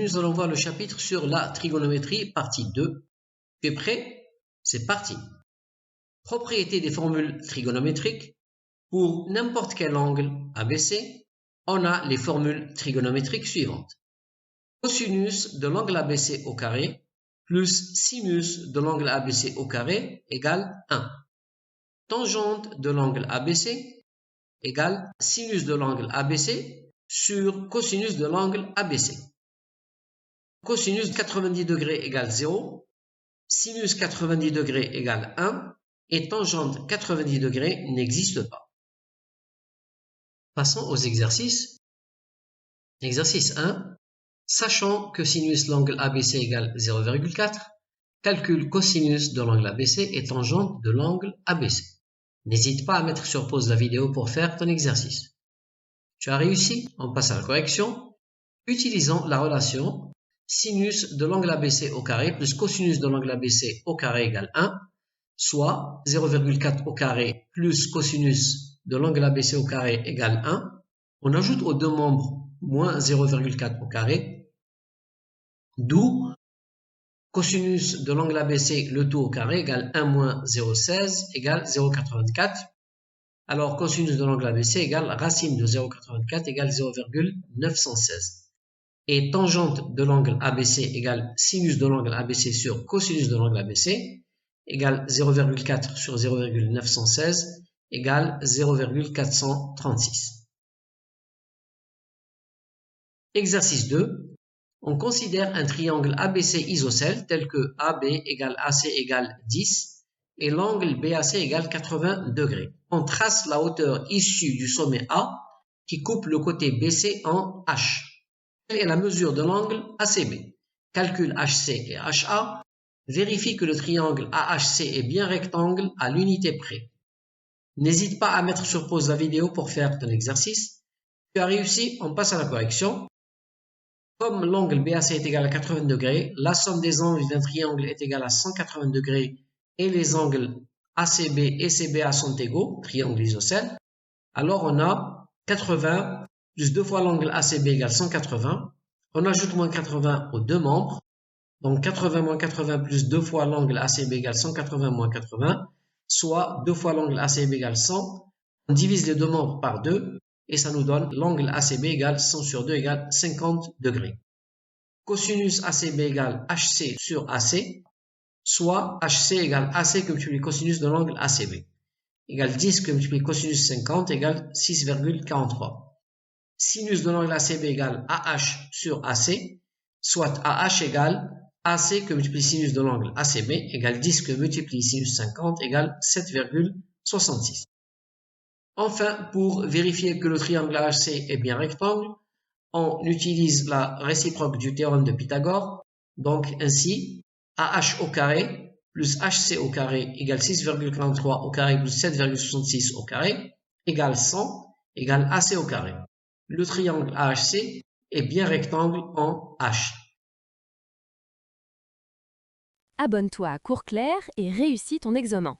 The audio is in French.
Aujourd'hui, nous allons voir le chapitre sur la trigonométrie, partie 2. Tu es prêt? C'est parti. Propriété des formules trigonométriques. Pour n'importe quel angle ABC, on a les formules trigonométriques suivantes. Cosinus de l'angle ABC au carré plus sinus de l'angle ABC au carré égale 1. Tangente de l'angle ABC égale sinus de l'angle ABC sur cosinus de l'angle ABC. Cosinus 90 degrés égale 0, sinus 90 degrés égale 1 et tangente 90 degrés n'existe pas. Passons aux exercices. Exercice 1. Sachant que sinus l'angle ABC égale 0,4, calcule cosinus de l'angle ABC et tangente de l'angle ABC. N'hésite pas à mettre sur pause la vidéo pour faire ton exercice. Tu as réussi? On passe à la correction. Utilisant la relation sinus de l'angle ABC au carré plus cosinus de l'angle ABC au carré égale 1, soit 0,4 au carré plus cosinus de l'angle ABC au carré égale 1. On ajoute aux deux membres moins 0,4 au carré, d'où cosinus de l'angle ABC, le tout au carré, égale 1 moins 0,16 égale 0,84. Alors, cosinus de l'angle ABC égale racine de 0,84 égale 0,916. Et tangente de l'angle ABC égale sinus de l'angle ABC sur cosinus de l'angle ABC égale 0,4 sur 0,916 égale 0,436. Exercice 2. On considère un triangle ABC isocèle tel que AB égale AC égale 10 et l'angle BAC égale 80 degrés. On trace la hauteur issue du sommet A qui coupe le côté BC en H. Quelle est la mesure de l'angle ACB? Calcule HC et HA. Vérifie que le triangle AHC est bien rectangle à l'unité près. N'hésite pas à mettre sur pause la vidéo pour faire ton exercice. Tu as réussi, on passe à la correction. Comme l'angle BAC est égal à 80 degrés, la somme des angles d'un triangle est égale à 180 degrés et les angles ACB et CBA sont égaux, triangle isocèle. Alors on a 80 plus 2 fois l'angle ACB égale 180. On ajoute moins 80 aux deux membres. Donc 80 moins 80 plus 2 fois l'angle ACB égale 180 moins 80, soit 2 fois l'angle ACB égale 100. On divise les deux membres par 2 et ça nous donne l'angle ACB égale 100 sur 2 égale 50 degrés. Cosinus ACB égale HC sur AC, soit HC égale AC que multiplie cosinus de l'angle ACB, égale 10 que multiplie cosinus 50 égale 6,43. Sinus de l'angle ACB égale AH sur AC, soit AH égale AC que multiplie sinus de l'angle ACB égale 10 que multiplie sinus 50 égale 7,66. Enfin, pour vérifier que le triangle AHC est bien rectangle, on utilise la réciproque du théorème de Pythagore. Donc ainsi, AH au carré plus HC au carré égale 6,43 au carré plus 7,66 au carré égale 100 égale AC au carré. Le triangle AHC est bien rectangle en H. Abonne-toi à Cours Clair et réussis ton examen.